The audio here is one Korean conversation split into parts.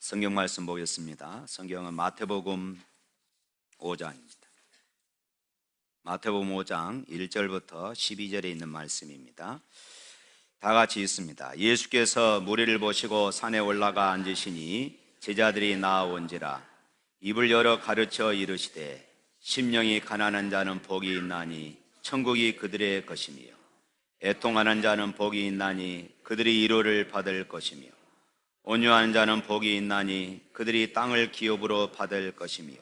성경 말씀 보겠습니다. 성경은 마태복음 5장입니다. 마태복음 5장 1절부터 12절에 있는 말씀입니다. 다 같이 읽습니다. 예수께서 무리를 보시고 산에 올라가 앉으시니 제자들이 나아온지라. 입을 열어 가르쳐 이르시되 심령이 가난한 자는 복이 있나니 천국이 그들의 것이며, 애통하는 자는 복이 있나니 그들이 위로를 받을 것이며, 온유한 자는 복이 있나니 그들이 땅을 기업으로 받을 것이며,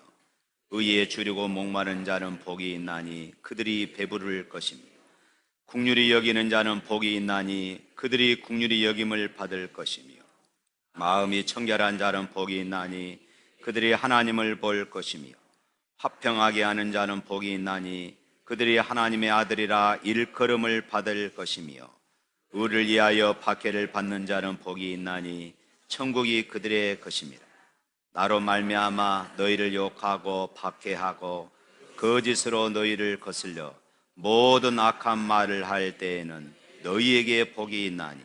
의에 주리고 목마른 자는 복이 있나니 그들이 배부를 것이며, 긍휼히 여기는 자는 복이 있나니 그들이 긍휼히 여김을 받을 것이며, 마음이 청결한 자는 복이 있나니 그들이 하나님을 볼 것이며, 화평하게 하는 자는 복이 있나니 그들이 하나님의 아들이라 일컬음을 받을 것이며, 의를 위하여 박해를 받는 자는 복이 있나니 천국이 그들의 것입니다. 나로 말미암아 너희를 욕하고 박해하고 거짓으로 너희를 거슬려 모든 악한 말을 할 때에는 너희에게 복이 있나니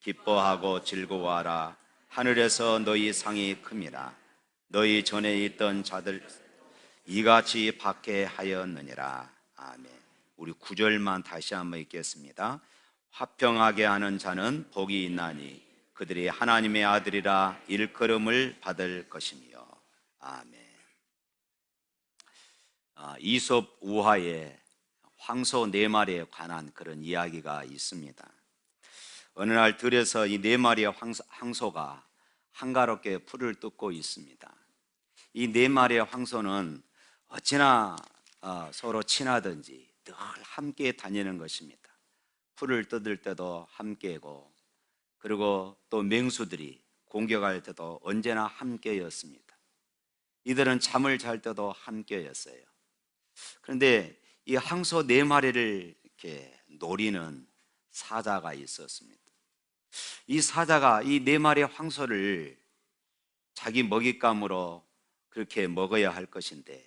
기뻐하고 즐거워하라. 하늘에서 너희 상이 큼이라. 너희 전에 있던 자들 이같이 박해하였느니라. 아멘. 우리 9절만 다시 한번 읽겠습니다. 화평하게 하는 자는 복이 있나니 그들이 하나님의 아들이라 일컬음을 받을 것이며. 아멘. 이솝 우화에 황소 4마리에 관한 그런 이야기가 있습니다. 어느 날 들에서 이 4마리의 황소가 한가롭게 풀을 뜯고 있습니다. 이 4마리의 황소는 어찌나 서로 친하든지 늘 함께 다니는 것입니다. 풀을 뜯을 때도 함께고, 그리고 또 맹수들이 공격할 때도 언제나 함께였습니다. 이들은 잠을 잘 때도 함께였어요. 그런데 이 황소 4마리를 이렇게 노리는 사자가 있었습니다. 이 사자가 이 4마리의 황소를 자기 먹잇감으로 그렇게 먹어야 할 것인데,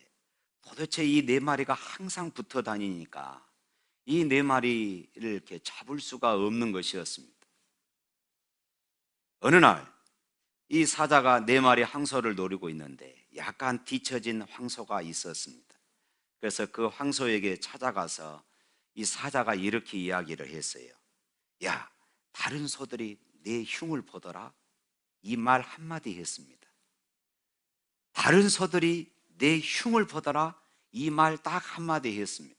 도대체 이 4마리가 항상 붙어 다니니까 이 4마리를 이렇게 잡을 수가 없는 것이었습니다. 어느 날 이 사자가 4마리 황소를 노리고 있는데 약간 뒤처진 황소가 있었습니다. 그래서 그 황소에게 찾아가서 이 사자가 이렇게 이야기를 했어요. 야, 다른 소들이 내 흉을 보더라. 이 말 한마디 했습니다. 다른 소들이 내 흉을 보더라. 이 말 딱 한마디 했습니다.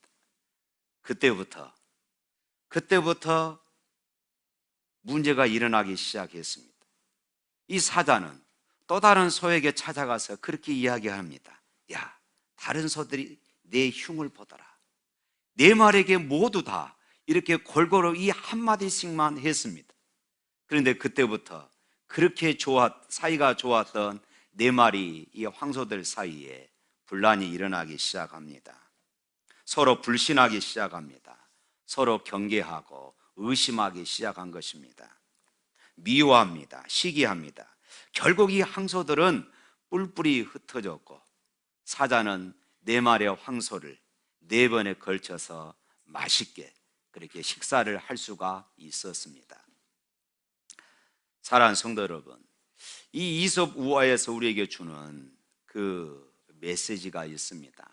그때부터 문제가 일어나기 시작했습니다. 이 사자는 또 다른 소에게 찾아가서 그렇게 이야기합니다. 야, 다른 소들이 내 흉을 보더라. 4마리에게 모두 다 이렇게 골고루 이 한마디씩만 했습니다. 그런데 그때부터 그렇게 사이가 좋았던 4마리 이 황소들 사이에 분란이 일어나기 시작합니다. 서로 불신하기 시작합니다. 서로 경계하고 의심하기 시작한 것입니다. 미워합니다. 시기합니다. 결국 이 황소들은 뿔뿔이 흩어졌고, 사자는 4마리의 황소를 4번에 걸쳐서 맛있게 그렇게 식사를 할 수가 있었습니다. 사랑하는 성도 여러분, 이 이솝 우화에서 우리에게 주는 그 메시지가 있습니다.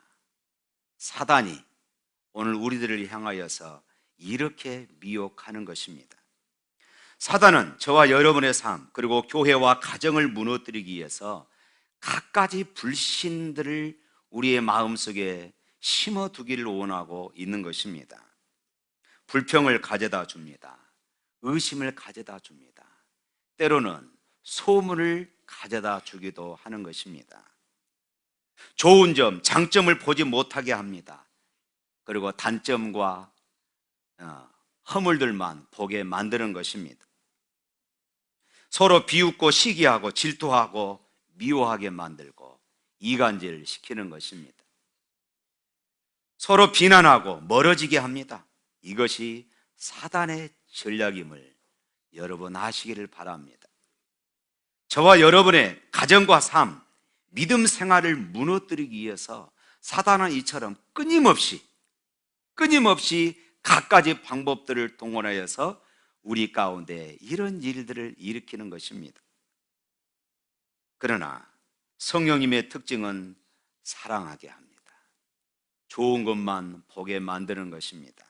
사단이 오늘 우리들을 향하여서 이렇게 미혹하는 것입니다. 사단은 저와 여러분의 삶, 그리고 교회와 가정을 무너뜨리기 위해서 갖가지 불신들을 우리의 마음속에 심어두기를 원하고 있는 것입니다. 불평을 가져다 줍니다. 의심을 가져다 줍니다. 때로는 소문을 가져다 주기도 하는 것입니다. 좋은 점, 장점을 보지 못하게 합니다. 그리고 단점과 허물들만 보게 만드는 것입니다. 서로 비웃고 시기하고 질투하고 미워하게 만들고 이간질 시키는 것입니다. 서로 비난하고 멀어지게 합니다. 이것이 사단의 전략임을 여러분 아시기를 바랍니다. 저와 여러분의 가정과 삶, 믿음 생활을 무너뜨리기 위해서 사단은 이처럼 끊임없이 갖가지 방법들을 동원하여서 우리 가운데 이런 일들을 일으키는 것입니다. 그러나 성령님의 특징은 사랑하게 합니다. 좋은 것만 보게 만드는 것입니다.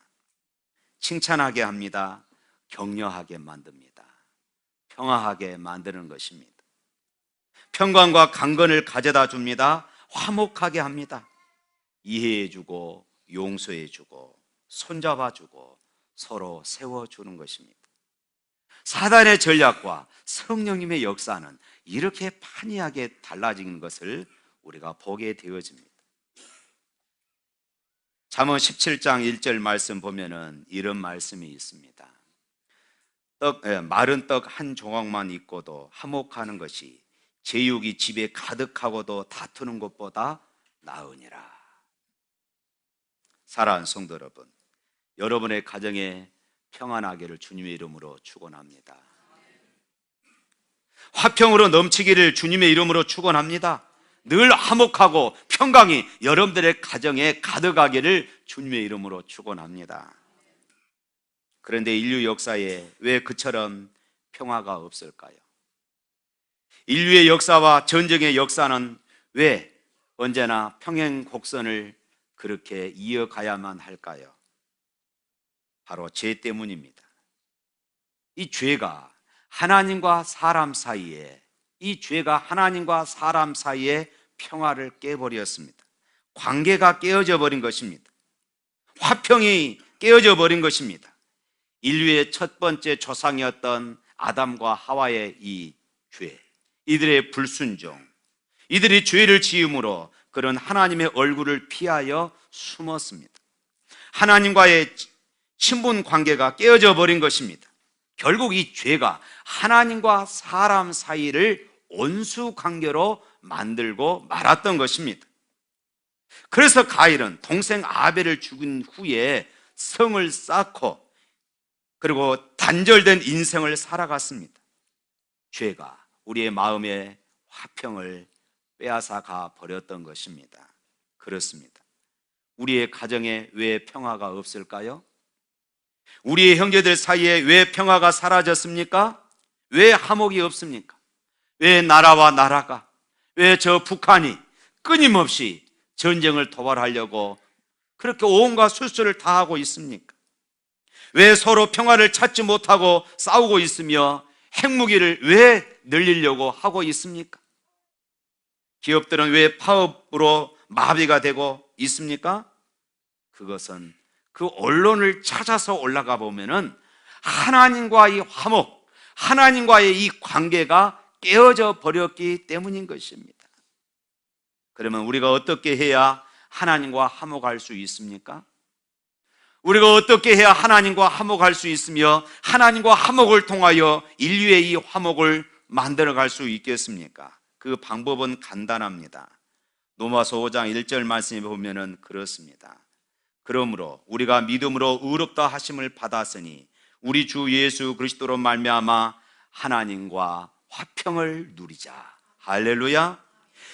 칭찬하게 합니다. 격려하게 만듭니다. 평화하게 만드는 것입니다. 평강과 강건을 가져다 줍니다. 화목하게 합니다. 이해해주고 용서해주고 손잡아주고 서로 세워주는 것입니다. 사단의 전략과 성령님의 역사는 이렇게 판이하게 달라진 것을 우리가 보게 되어집니다. 잠언 17장 1절 말씀 보면은 이런 말씀이 있습니다. 마른 떡 한 조각만 있고도 화목하는 것이 제육이 집에 가득하고도 다투는 것보다 나으니라. 사랑하는 성도 여러분, 여러분의 가정에 평안하기를 주님의 이름으로 축원합니다. 화평으로 넘치기를 주님의 이름으로 축원합니다. 늘 화목하고 평강이 여러분들의 가정에 가득하기를 주님의 이름으로 축원합니다. 그런데 인류 역사에 왜 그처럼 평화가 없을까요? 인류의 역사와 전쟁의 역사는 왜 언제나 평행곡선을 그렇게 이어가야만 할까요? 바로 죄 때문입니다. 이 죄가 하나님과 사람 사이에, 이 죄가 하나님과 사람 사이에 평화를 깨버렸습니다. 관계가 깨어져 버린 것입니다. 화평이 깨어져 버린 것입니다. 인류의 첫 번째 조상이었던 아담과 하와의 이 죄, 이들의 불순종, 이들이 죄를 지음으로 그런 하나님의 얼굴을 피하여 숨었습니다. 하나님과의 친분 관계가 깨어져 버린 것입니다. 결국 이 죄가 하나님과 사람 사이를 온수 관계로 만들고 말았던 것입니다. 그래서 가일은 동생 아벨을 죽인 후에 성을 쌓고 그리고 단절된 인생을 살아갔습니다. 죄가 우리의 마음의 화평을 빼앗아 가 버렸던 것입니다. 그렇습니다. 우리의 가정에 왜 평화가 없을까요? 우리의 형제들 사이에 왜 평화가 사라졌습니까? 왜 화목이 없습니까? 왜 나라와 나라가, 왜 저 북한이 끊임없이 전쟁을 도발하려고 그렇게 온갖 술수를 다 하고 있습니까? 왜 서로 평화를 찾지 못하고 싸우고 있으며 핵무기를 왜 늘리려고 하고 있습니까? 기업들은 왜 파업으로 마비가 되고 있습니까? 그것은 그 언론을 찾아서 올라가 보면은 하나님과의 화목, 하나님과의 이 관계가 깨어져 버렸기 때문인 것입니다. 그러면 우리가 어떻게 해야 하나님과 화목할 수 있습니까? 우리가 어떻게 해야 하나님과 화목할 수 있으며 하나님과 화목을 통하여 인류의 이 화목을 만들어갈 수 있겠습니까? 그 방법은 간단합니다. 로마서 5장 1절 말씀에 보면은 그렇습니다. 그러므로 우리가 믿음으로 의롭다 하심을 받았으니 우리 주 예수 그리스도로 말미암아 하나님과 화평을 누리자. 할렐루야.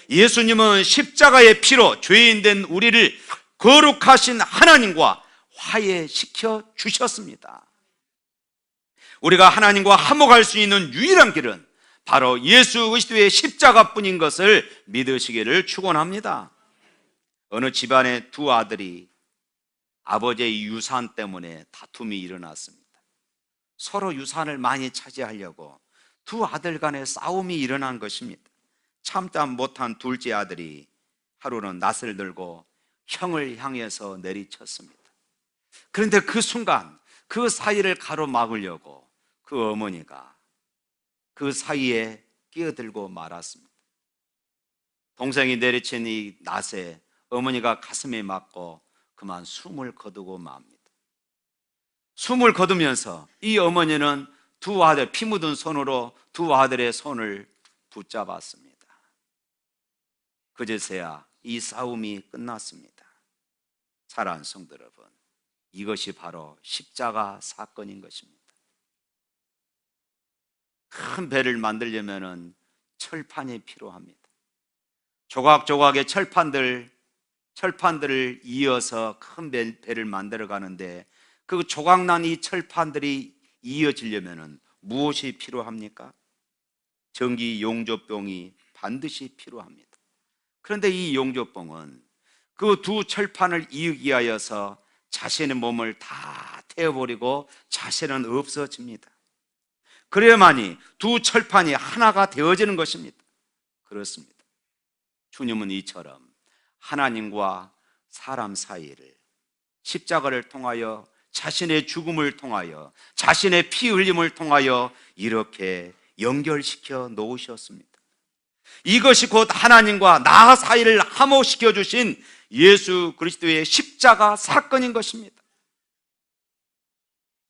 예수님은 십자가의 피로 죄인된 우리를 거룩하신 하나님과 화해시켜 주셨습니다. 우리가 하나님과 화목할 수 있는 유일한 길은 바로 예수 그리스도의 십자가뿐인 것을 믿으시기를 축원합니다. 어느 집안의 두 아들이 아버지의 유산 때문에 다툼이 일어났습니다. 서로 유산을 많이 차지하려고 두 아들 간에 싸움이 일어난 것입니다. 참다 못한 둘째 아들이 하루는 낫을 들고 형을 향해서 내리쳤습니다. 그런데 그 순간 그 사이를 가로막으려고 그 어머니가 그 사이에 끼어들고 말았습니다. 동생이 내리친 이 낫에 어머니가 가슴에 맞고 그만 숨을 거두고 맙니다. 숨을 거두면서 이 어머니는 두 아들, 피 묻은 손으로 두 아들의 손을 붙잡았습니다. 그제서야 이 싸움이 끝났습니다. 사랑하는 성도 여러분, 이것이 바로 십자가 사건인 것입니다. 큰 배를 만들려면 철판이 필요합니다. 조각조각의 철판들을 이어서 큰 배를 만들어 가는데 그 조각난 이 철판들이 이어지려면 무엇이 필요합니까? 전기 용접봉이 반드시 필요합니다. 그런데 이 용조뽕은 그 두 철판을 이기 위하여서 자신의 몸을 다 태워버리고 자신은 없어집니다. 그래야만이 두 철판이 하나가 되어지는 것입니다. 그렇습니다. 주님은 이처럼 하나님과 사람 사이를 십자가를 통하여, 자신의 죽음을 통하여, 자신의 피 흘림을 통하여 이렇게 연결시켜 놓으셨습니다. 이것이 곧 하나님과 나 사이를 화목시켜 주신 예수 그리스도의 십자가 사건인 것입니다.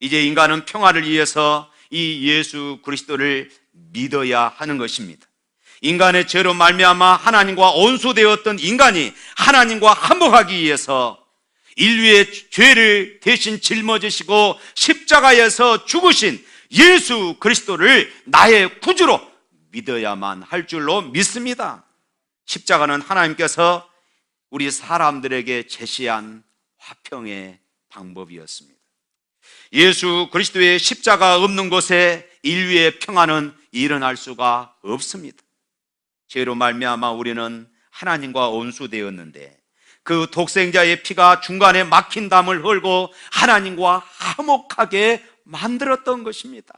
이제 인간은 평화를 위해서 이 예수 그리스도를 믿어야 하는 것입니다. 인간의 죄로 말미암아 하나님과 원수되었던 인간이 하나님과 화목하기 위해서 인류의 죄를 대신 짊어지시고 십자가에서 죽으신 예수 그리스도를 나의 구주로 믿어야만 할 줄로 믿습니다. 십자가는 하나님께서 우리 사람들에게 제시한 화평의 방법이었습니다. 예수 그리스도의 십자가 없는 곳에 인류의 평화는 일어날 수가 없습니다. 죄로 말미암아 우리는 하나님과 원수되었는데 그 독생자의 피가 중간에 막힌 담을 헐고 하나님과 화목하게 만들었던 것입니다.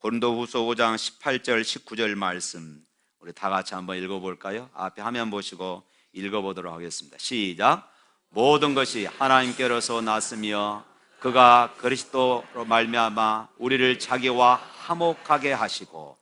고린도후서 5장 18절 19절 말씀 우리 다 같이 한번 읽어볼까요? 앞에 화면 보시고 읽어보도록 하겠습니다. 시작. 모든 것이 하나님께로서 났으며 그가 그리스도로 말미암아 우리를 자기와 화목하게 하시고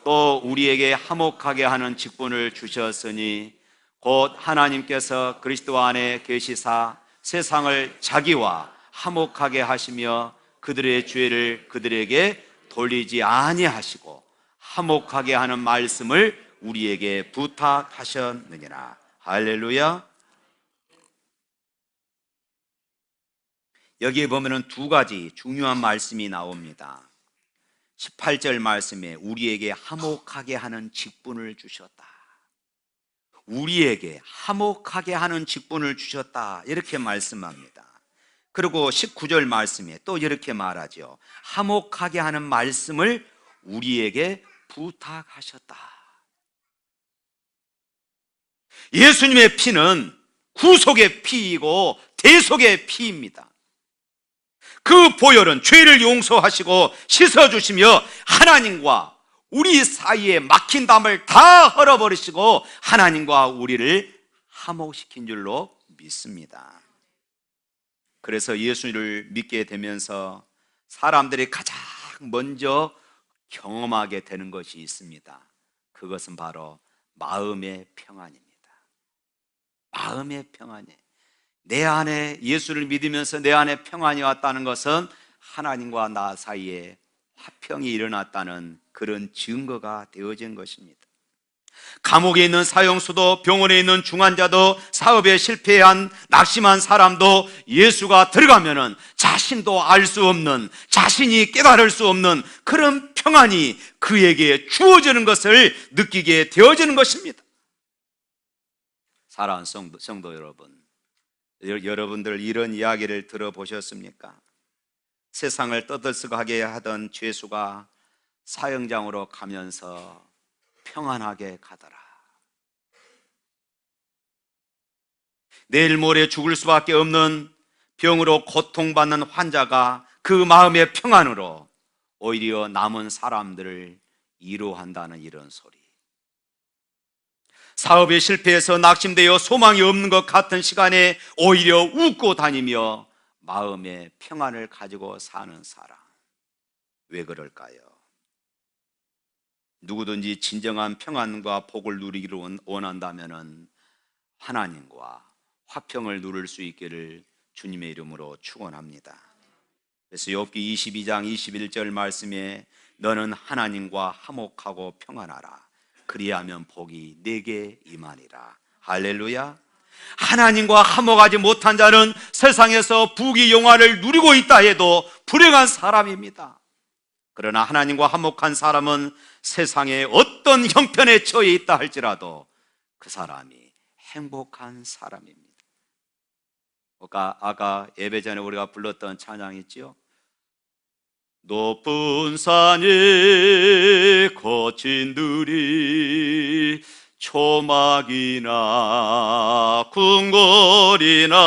또 우리에게 화목하게 하는 직분을 주셨으니 곧 하나님께서 그리스도 안에 계시사 세상을 자기와 화목하게 하시며 그들의 죄를 그들에게 돌리지 아니하시고 화목하게 하는 말씀을 우리에게 부탁하셨느니라. 할렐루야. 여기에 보면은 두 가지 중요한 말씀이 나옵니다. 18절 말씀에 우리에게 화목하게 하는 직분을 주셨다. 우리에게 화목하게 하는 직분을 주셨다. 이렇게 말씀합니다. 그리고 19절 말씀에 또 이렇게 말하죠. 화목하게 하는 말씀을 우리에게 부탁하셨다. 예수님의 피는 구속의 피이고 대속의 피입니다. 그 보혈은 죄를 용서하시고 씻어주시며 하나님과 우리 사이에 막힌 담을 다 헐어버리시고 하나님과 우리를 화목시킨 줄로 믿습니다. 그래서 예수를 믿게 되면서 사람들이 가장 먼저 경험하게 되는 것이 있습니다. 그것은 바로 마음의 평안입니다. 마음의 평안이에요. 내 안에 예수를 믿으면서 내 안에 평안이 왔다는 것은 하나님과 나 사이에 화평이 일어났다는 그런 증거가 되어진 것입니다. 감옥에 있는 사형수도, 병원에 있는 중환자도, 사업에 실패한 낙심한 사람도 예수가 들어가면은 자신도 알 수 없는, 자신이 깨달을 수 없는 그런 평안이 그에게 주어지는 것을 느끼게 되어지는 것입니다. 사랑하는 성도 여러분, 여러분들 이런 이야기를 들어보셨습니까? 세상을 떠들썩하게 하던 죄수가 사형장으로 가면서 평안하게 가더라. 내일 모레 죽을 수밖에 없는 병으로 고통받는 환자가 그 마음의 평안으로 오히려 남은 사람들을 위로한다는 이런 소리. 사업에 실패해서 낙심되어 소망이 없는 것 같은 시간에 오히려 웃고 다니며 마음의 평안을 가지고 사는 사람. 왜 그럴까요? 누구든지 진정한 평안과 복을 누리기를 원한다면 하나님과 화평을 누릴 수 있기를 주님의 이름으로 축원합니다. 그래서 욥기 22장 21절 말씀에 너는 하나님과 화목하고 평안하라. 그리하면 복이 내게 임하리라. 할렐루야. 하나님과 화목하지 못한 자는 세상에서 부귀 영화를 누리고 있다 해도 불행한 사람입니다. 그러나 하나님과 화목한 사람은 세상에 어떤 형편에 처해 있다 할지라도 그 사람이 행복한 사람입니다. 아까 예배 전에 우리가 불렀던 찬양 있죠? 높은 산에 모친들이 초막이나 궁궐이나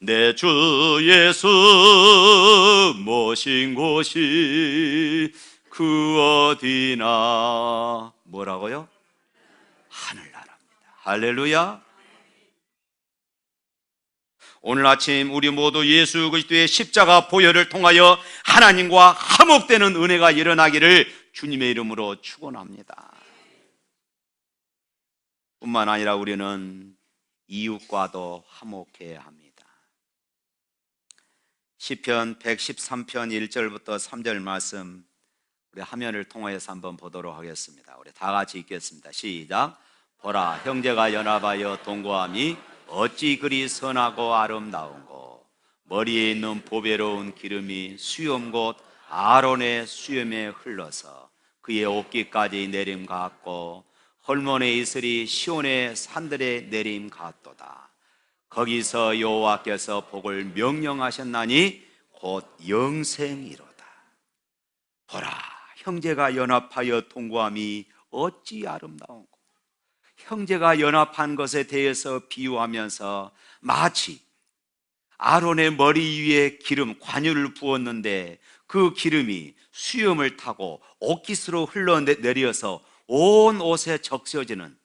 내 주 예수 모신 곳이 그 어디나 뭐라고요? 하늘나라입니다. 할렐루야. 오늘 아침 우리 모두 예수 그리스도의 십자가 보혈을 통하여 하나님과 화목되는 은혜가 일어나기를 주님의 이름으로 축원합니다. 뿐만 아니라 우리는 이웃과도 화목해야 합니다. 시편 113편 1절부터 3절 말씀 우리 화면을 통해서 한번 보도록 하겠습니다. 우리 다 같이 읽겠습니다. 시작. 보라, 형제가 연합하여 동거함이 어찌 그리 선하고 아름다운고, 머리에 있는 보배로운 기름이 수염 곧 아론의 수염에 흘러서 그의 옷깃까지 내림 같고 헐몬의 이슬이 시온의 산들에 내림 같도다. 거기서 여호와께서 복을 명령하셨나니 곧 영생이로다. 보라, 형제가 연합하여 동거함이 어찌 아름다운고. 형제가 연합한 것에 대해서 비유하면서 마치 아론의 머리 위에 기름, 관유를 부었는데 그 기름이 수염을 타고 옷깃으로 흘러내려서 온 옷에 적셔지는,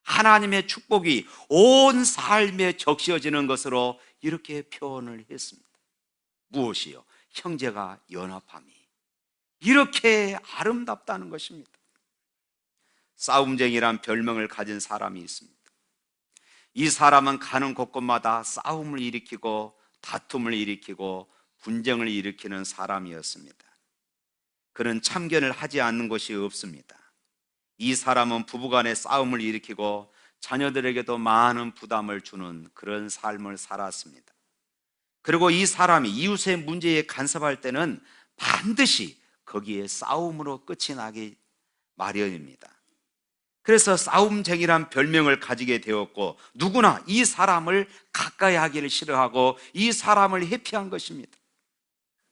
하나님의 축복이 온 삶에 적셔지는 것으로 이렇게 표현을 했습니다. 무엇이요? 형제가 연합함이 이렇게 아름답다는 것입니다. 싸움쟁이란 별명을 가진 사람이 있습니다. 이 사람은 가는 곳곳마다 싸움을 일으키고 다툼을 일으키고 분쟁을 일으키는 사람이었습니다. 그는 참견을 하지 않는 것이 없습니다. 이 사람은 부부간의 싸움을 일으키고 자녀들에게도 많은 부담을 주는 그런 삶을 살았습니다. 그리고 이 사람이 이웃의 문제에 간섭할 때는 반드시 거기에 싸움으로 끝이 나기 마련입니다. 그래서 싸움쟁이란 별명을 가지게 되었고, 누구나 이 사람을 가까이 하기를 싫어하고 이 사람을 회피한 것입니다.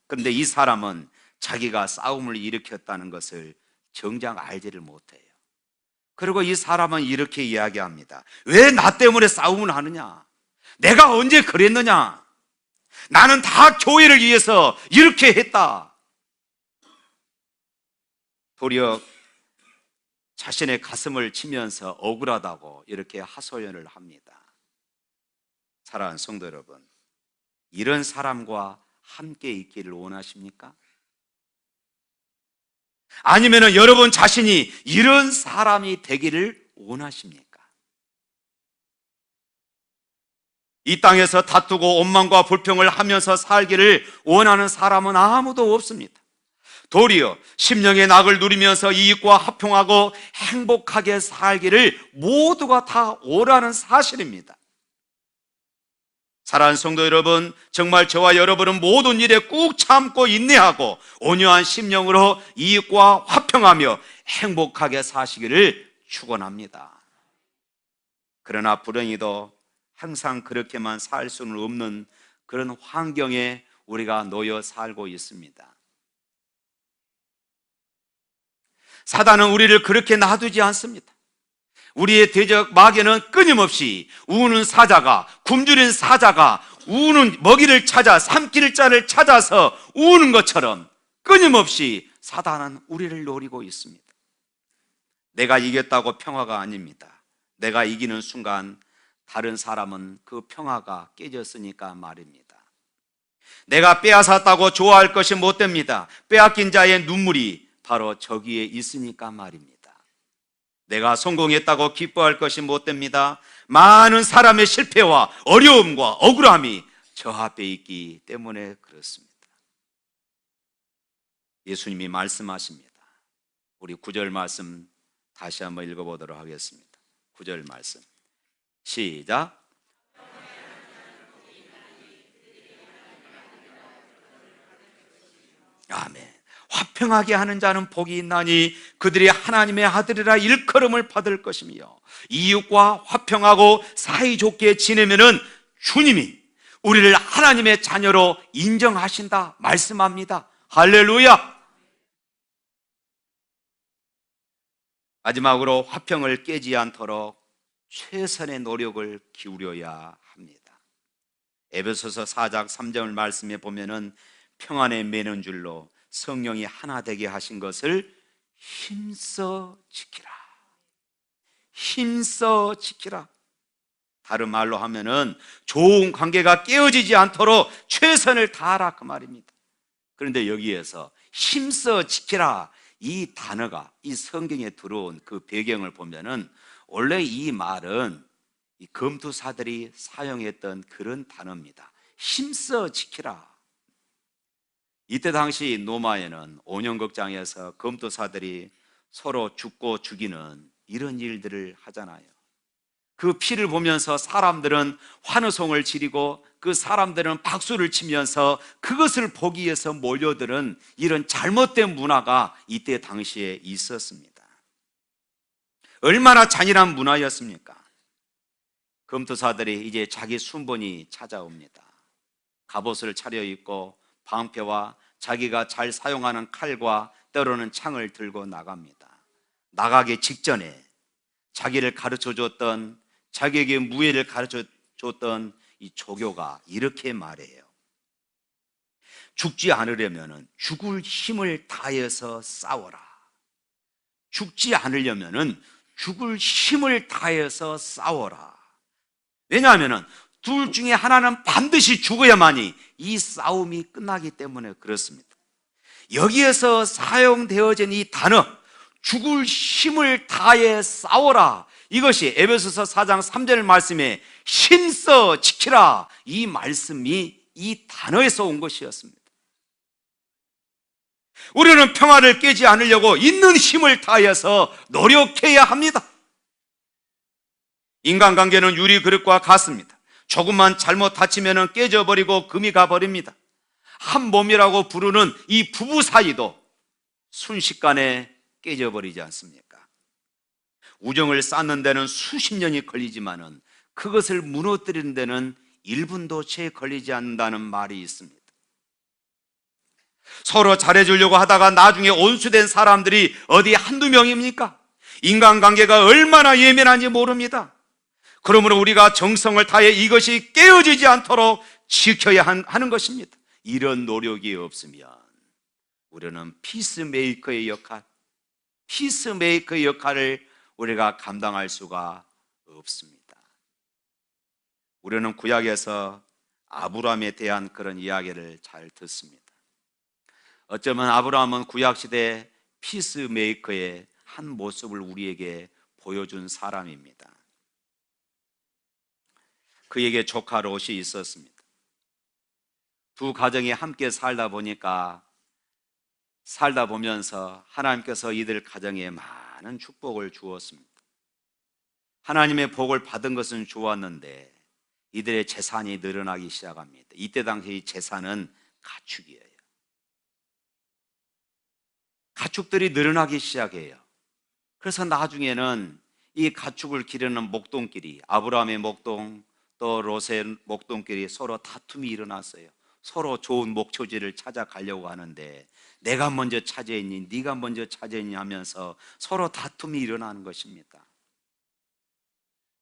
그런데 이 사람은 자기가 싸움을 일으켰다는 것을 정작 알지를 못해요. 그리고 이 사람은 이렇게 이야기합니다. 왜 나 때문에 싸움을 하느냐? 내가 언제 그랬느냐? 나는 다 교회를 위해서 이렇게 했다. 도리어 자신의 가슴을 치면서 억울하다고 이렇게 하소연을 합니다. 사랑하는 성도 여러분, 이런 사람과 함께 있기를 원하십니까? 아니면 여러분 자신이 이런 사람이 되기를 원하십니까? 이 땅에서 다투고 원망과 불평을 하면서 살기를 원하는 사람은 아무도 없습니다. 도리어 심령의 낙을 누리면서 이익과 화평하고 행복하게 살기를 모두가 다 원하는 사실입니다. 사랑하는 성도 여러분, 정말 저와 여러분은 모든 일에 꾹 참고 인내하고 온유한 심령으로 이익과 화평하며 행복하게 사시기를 축원합니다. 그러나 불행히도 항상 그렇게만 살 수는 없는 그런 환경에 우리가 놓여 살고 있습니다. 사단은 우리를 그렇게 놔두지 않습니다. 우리의 대적 마귀는 끊임없이 우는 사자가, 굶주린 사자가 우는 먹이를 찾아 삼킬 자를 찾아서 우는 것처럼 끊임없이 사단은 우리를 노리고 있습니다. 내가 이겼다고 평화가 아닙니다. 내가 이기는 순간 다른 사람은 그 평화가 깨졌으니까 말입니다. 내가 빼앗았다고 좋아할 것이 못 됩니다. 빼앗긴 자의 눈물이 바로 저기에 있으니까 말입니다. 내가 성공했다고 기뻐할 것이 못 됩니다. 많은 사람의 실패와 어려움과 억울함이 저 앞에 있기 때문에 그렇습니다. 예수님이 말씀하십니다. 우리 9절 말씀 다시 한번 읽어보도록 하겠습니다. 9절 말씀 시작. 아멘. 화평하게 하는 자는 복이 있나니 그들이 하나님의 아들이라 일컬음을 받을 것이며, 이웃과 화평하고 사이좋게 지내면은 주님이 우리를 하나님의 자녀로 인정하신다 말씀합니다. 할렐루야. 마지막으로 화평을 깨지 않도록 최선의 노력을 기울여야 합니다. 에베소서 4장 3절 말씀에 보면은 평안에 매는 줄로 성령이 하나 되게 하신 것을 힘써 지키라. 힘써 지키라. 다른 말로 하면은 좋은 관계가 깨어지지 않도록 최선을 다하라 그 말입니다. 그런데 여기에서 힘써 지키라 이 단어가 이 성경에 들어온 그 배경을 보면은 원래 이 말은 이 검투사들이 사용했던 그런 단어입니다. 힘써 지키라. 이때 당시 로마에는 온영극장에서 검투사들이 서로 죽고 죽이는 이런 일들을 하잖아요. 그 피를 보면서 사람들은 환호성을 지르고 그 사람들은 박수를 치면서 그것을 보기 위해서 몰려드는 이런 잘못된 문화가 이때 당시에 있었습니다. 얼마나 잔인한 문화였습니까? 검투사들이 이제 자기 순번이 찾아옵니다. 갑옷을 차려입고 방패와 자기가 잘 사용하는 칼과 때로는 창을 들고 나갑니다. 나가기 직전에 자기를 가르쳐줬던, 자기에게 무예를 가르쳐줬던 이 조교가 이렇게 말해요. 죽지 않으려면 죽을 힘을 다해서 싸워라. 죽지 않으려면 죽을 힘을 다해서 싸워라. 왜냐하면 둘 중에 하나는 반드시 죽어야만이 이 싸움이 끝나기 때문에 그렇습니다. 여기에서 사용되어진 이 단어 죽을 힘을 다해 싸워라, 이것이 에베소서 4장 3절 말씀에 힘써 지키라 이 말씀이 이 단어에서 온 것이었습니다. 우리는 평화를 깨지 않으려고 있는 힘을 다해서 노력해야 합니다. 인간관계는 유리 그릇과 같습니다. 조금만 잘못 다치면 깨져버리고 금이 가버립니다. 한 몸이라고 부르는 이 부부 사이도 순식간에 깨져버리지 않습니까? 우정을 쌓는 데는 수십 년이 걸리지만은 그것을 무너뜨리는 데는 1분도 채 걸리지 않는다는 말이 있습니다. 서로 잘해주려고 하다가 나중에 온수된 사람들이 어디 한두 명입니까? 인간관계가 얼마나 예민한지 모릅니다. 그러므로 우리가 정성을 다해 이것이 깨어지지 않도록 지켜야 하는 것입니다. 이런 노력이 없으면 우리는 피스메이커의 역할을 우리가 감당할 수가 없습니다. 우리는 구약에서 아브라함에 대한 그런 이야기를 잘 듣습니다. 어쩌면 아브라함은 구약시대 피스메이커의 한 모습을 우리에게 보여준 사람입니다. 그에게 조카 롯이 있었습니다. 두 가정이 함께 살다 보면서 하나님께서 이들 가정에 많은 축복을 주었습니다. 하나님의 복을 받은 것은 좋았는데 이들의 재산이 늘어나기 시작합니다. 이때 당시 재산은 가축이에요. 가축들이 늘어나기 시작해요. 그래서 나중에는 이 가축을 기르는 목동끼리, 아브라함의 목동 또 롯의 목동끼리 서로 다툼이 일어났어요. 서로 좋은 목초지를 찾아가려고 하는데 내가 먼저 차지했니 네가 먼저 차지했니 하면서 서로 다툼이 일어나는 것입니다.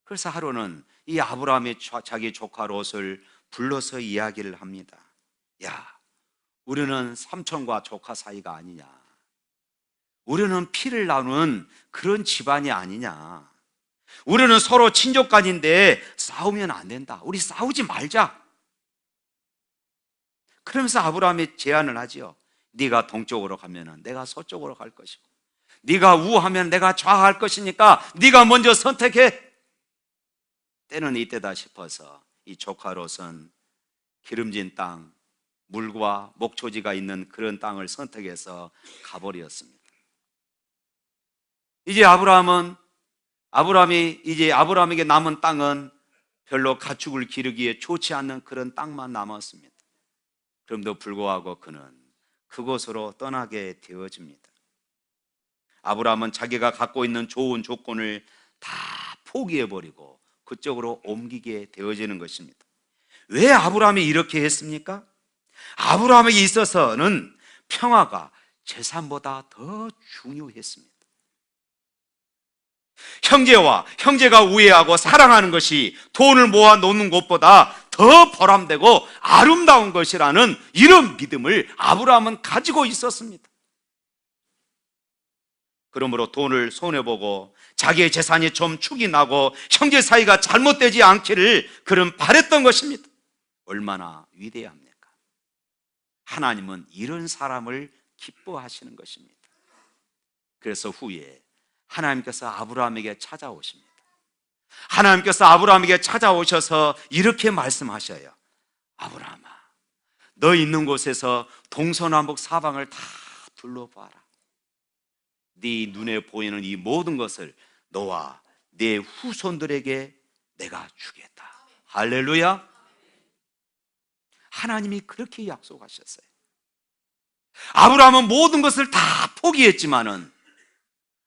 그래서 하루는 이 아브라함이 자기 조카 롯을 불러서 이야기를 합니다. 야, 우리는 삼촌과 조카 사이가 아니냐, 우리는 피를 나누는 그런 집안이 아니냐, 우리는 서로 친족간인데 싸우면 안 된다, 우리 싸우지 말자. 그러면서 아브라함이 제안을 하지요. 네가 동쪽으로 가면 내가 서쪽으로 갈 것이고 네가 우하면 내가 좌할 것이니까 네가 먼저 선택해. 때는 이때다 싶어서 이 조카 롯은 기름진 땅, 물과 목초지가 있는 그런 땅을 선택해서 가버렸습니다. 이제 아브라함에게 남은 땅은 별로 가축을 기르기에 좋지 않는 그런 땅만 남았습니다. 그럼에도 불구하고 그는 그곳으로 떠나게 되어집니다. 아브라함은 자기가 갖고 있는 좋은 조건을 다 포기해버리고 그쪽으로 옮기게 되어지는 것입니다. 왜 아브라함이 이렇게 했습니까? 아브라함에게 있어서는 평화가 재산보다 더 중요했습니다. 형제가 우애하고 사랑하는 것이 돈을 모아 놓는 것보다 더 보람되고 아름다운 것이라는 이런 믿음을 아브라함은 가지고 있었습니다. 그러므로 돈을 손해보고 자기의 재산이 좀 축이 나고 형제 사이가 잘못되지 않기를 그는 바랬던 것입니다. 얼마나 위대합니까? 하나님은 이런 사람을 기뻐하시는 것입니다. 그래서 후에 하나님께서 아브라함에게 찾아오십니다. 하나님께서 아브라함에게 찾아오셔서 이렇게 말씀하셔요. 아브라함아, 너 있는 곳에서 동서남북 사방을 다 둘러봐라. 네 눈에 보이는 이 모든 것을 너와 네 후손들에게 내가 주겠다. 할렐루야. 하나님이 그렇게 약속하셨어요. 아브라함은 모든 것을 다 포기했지만은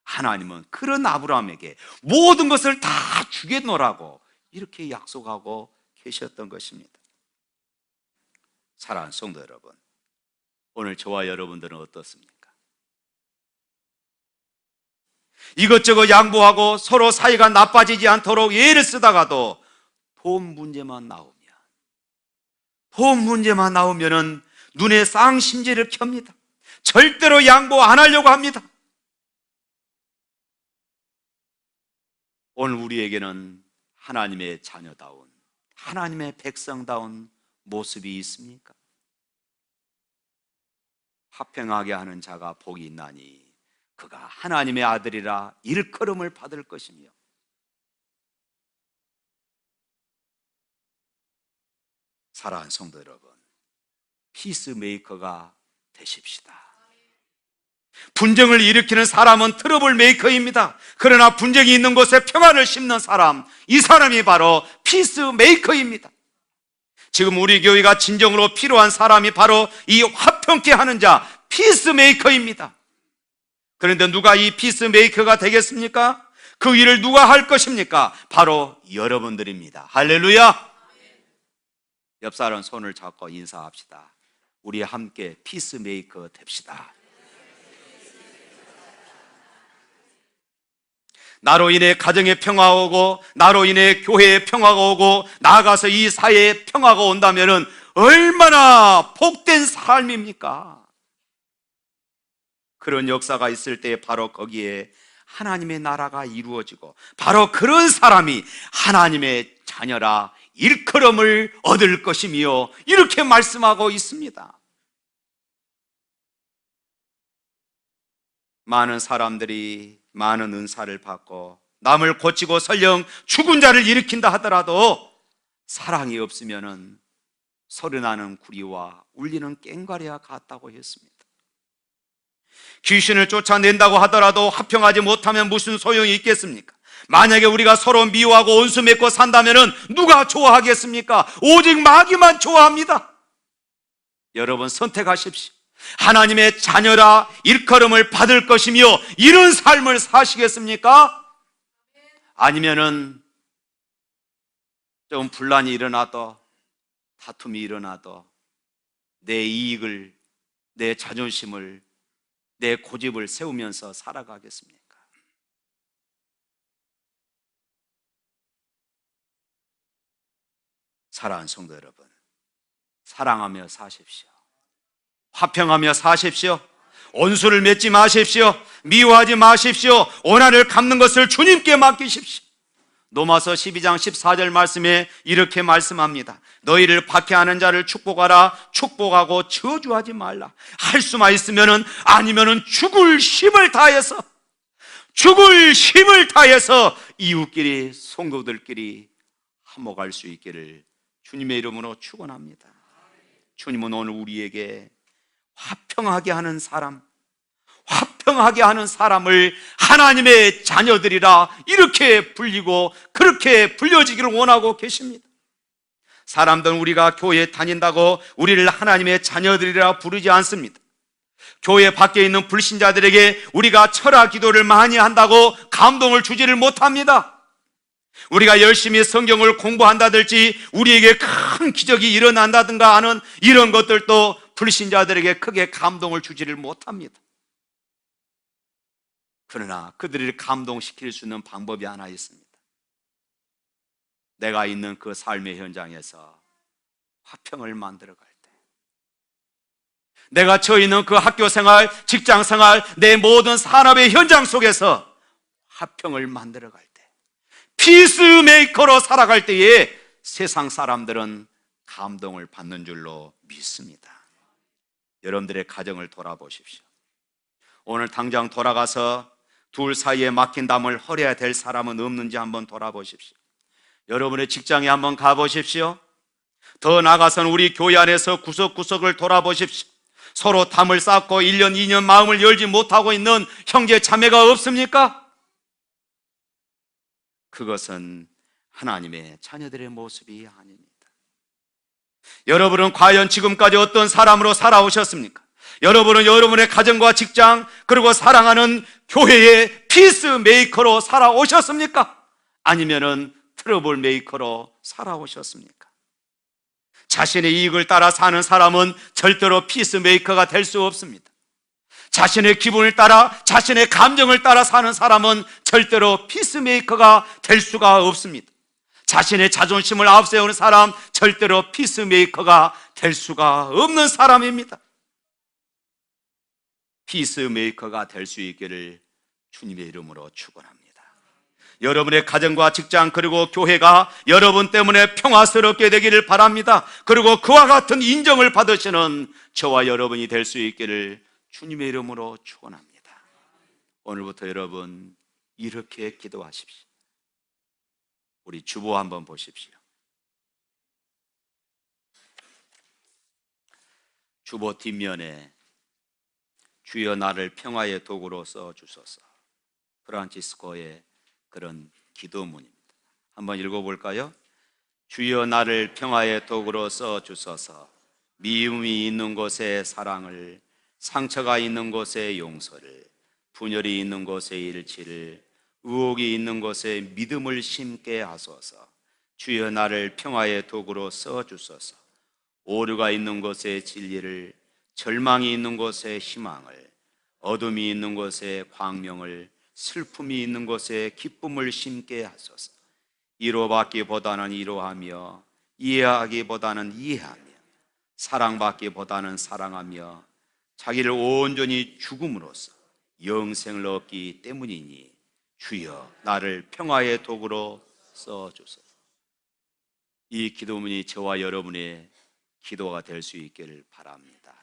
하나님은 그런 아브라함에게 모든 것을 다 주겠노라고 이렇게 약속하고 계셨던 것입니다. 사랑하는 성도 여러분, 오늘 저와 여러분들은 어떻습니까? 이것저것 양보하고 서로 사이가 나빠지지 않도록 예를 쓰다가도 돈 문제만 나오면은 눈에 쌍심지를 켭니다. 절대로 양보 안 하려고 합니다. 오늘 우리에게는 하나님의 자녀다운, 하나님의 백성다운 모습이 있습니까? 화평하게 하는 자가 복이 있나니 그가 하나님의 아들이라 일컬음을 받을 것이며, 사랑하는 성도 여러분, 피스메이커가 되십시다. 분쟁을 일으키는 사람은 트러블 메이커입니다. 그러나 분쟁이 있는 곳에 평화를 심는 사람, 이 사람이 바로 피스메이커입니다. 지금 우리 교회가 진정으로 필요한 사람이 바로 이 화평케 하는 자, 피스메이커입니다. 그런데 누가 이 피스메이커가 되겠습니까? 그 일을 누가 할 것입니까? 바로 여러분들입니다. 할렐루야. 옆 사람 손을 잡고 인사합시다. 우리 함께 피스메이커 됩시다. 나로 인해 가정의 평화가 오고, 나로 인해 교회의 평화가 오고, 나아가서 이 사회의 평화가 온다면 얼마나 복된 삶입니까? 그런 역사가 있을 때 바로 거기에 하나님의 나라가 이루어지고, 바로 그런 사람이 하나님의 자녀라 일컬음을 얻을 것이며, 이렇게 말씀하고 있습니다. 많은 사람들이 많은 은사를 받고 남을 고치고 설령 죽은 자를 일으킨다 하더라도 사랑이 없으면은 소리나는 구리와 울리는 꽹과리와 같다고 했습니다. 귀신을 쫓아낸다고 하더라도 화평하지 못하면 무슨 소용이 있겠습니까? 만약에 우리가 서로 미워하고 원수 맺고 산다면은 누가 좋아하겠습니까? 오직 마귀만 좋아합니다. 여러분 선택하십시오. 하나님의 자녀라 일컬음을 받을 것이며 이런 삶을 사시겠습니까? 아니면은 좀 분란이 일어나도, 다툼이 일어나도 내 이익을, 내 자존심을, 내 고집을 세우면서 살아가겠습니까? 사랑하는 성도 여러분, 사랑하며 사십시오. 화평하며 사십시오. 원수를 맺지 마십시오. 미워하지 마십시오. 원한을 갚는 것을 주님께 맡기십시오. 로마서 12장 14절 말씀에 이렇게 말씀합니다. 너희를 박해하는 자를 축복하라. 축복하고 저주하지 말라. 할 수만 있으면은, 아니면은 죽을 힘을 다해서 이웃끼리, 성도들끼리 화목할 수 있기를 주님의 이름으로 축원합니다. 주님은 오늘 우리에게 화평하게 하는 사람을 하나님의 자녀들이라 이렇게 불리고 그렇게 불려지기를 원하고 계십니다. 사람들은 우리가 교회에 다닌다고 우리를 하나님의 자녀들이라 부르지 않습니다. 교회 밖에 있는 불신자들에게 우리가 철학 기도를 많이 한다고 감동을 주지를 못합니다. 우리가 열심히 성경을 공부한다든지 우리에게 큰 기적이 일어난다든가 하는 이런 것들도 불신자들에게 크게 감동을 주지를 못합니다. 그러나 그들을 감동시킬 수 있는 방법이 하나 있습니다. 내가 있는 그 삶의 현장에서 화평을 만들어갈 때, 내가 처해 있는 그 학교 생활, 직장 생활, 내 모든 산업의 현장 속에서 화평을 만들어갈 때, 피스메이커로 살아갈 때에 세상 사람들은 감동을 받는 줄로 믿습니다. 여러분들의 가정을 돌아보십시오. 오늘 당장 돌아가서 둘 사이에 막힌 담을 헐어야 될 사람은 없는지 한번 돌아보십시오. 여러분의 직장에 한번 가보십시오. 더 나아가서는 우리 교회 안에서 구석구석을 돌아보십시오. 서로 담을 쌓고 1년, 2년 마음을 열지 못하고 있는 형제 자매가 없습니까? 그것은 하나님의 자녀들의 모습이 아닙니다. 여러분은 과연 지금까지 어떤 사람으로 살아오셨습니까? 여러분은 여러분의 가정과 직장, 그리고 사랑하는 교회의 피스메이커로 살아오셨습니까? 아니면은 트러블 메이커로 살아오셨습니까? 자신의 이익을 따라 사는 사람은 절대로 피스메이커가 될 수 없습니다. 자신의 기분을 따라, 자신의 감정을 따라 사는 사람은 절대로 피스메이커가 될 수가 없습니다. 자신의 자존심을 앞세우는 사람, 절대로 피스메이커가 될 수가 없는 사람입니다. 피스메이커가 될 수 있기를 주님의 이름으로 축원합니다. 여러분의 가정과 직장, 그리고 교회가 여러분 때문에 평화스럽게 되기를 바랍니다. 그리고 그와 같은 인정을 받으시는 저와 여러분이 될 수 있기를 주님의 이름으로 축원합니다. 오늘부터 여러분 이렇게 기도하십시오. 우리 주보 한번 보십시오. 주보 뒷면에 주여 나를 평화의 도구로 써주소서, 프란치스코의 그런 기도문입니다. 한번 읽어볼까요? 주여 나를 평화의 도구로 써주소서, 미움이 있는 곳에 사랑을, 상처가 있는 곳에 용서를, 분열이 있는 곳에 일치를, 의혹이 있는 곳에 믿음을 심게 하소서. 주여 나를 평화의 도구로 써주소서, 오류가 있는 곳에 진리를, 절망이 있는 곳에 희망을, 어둠이 있는 곳에 광명을, 슬픔이 있는 곳에 기쁨을 심게 하소서. 위로받기보다는 위로하며, 이해하기보다는 이해하며, 사랑받기보다는 사랑하며, 자기를 온전히 죽음으로써 영생을 얻기 때문이니 주여 나를 평화의 도구로 써주소서. 이 기도문이 저와 여러분의 기도가 될 수 있기를 바랍니다.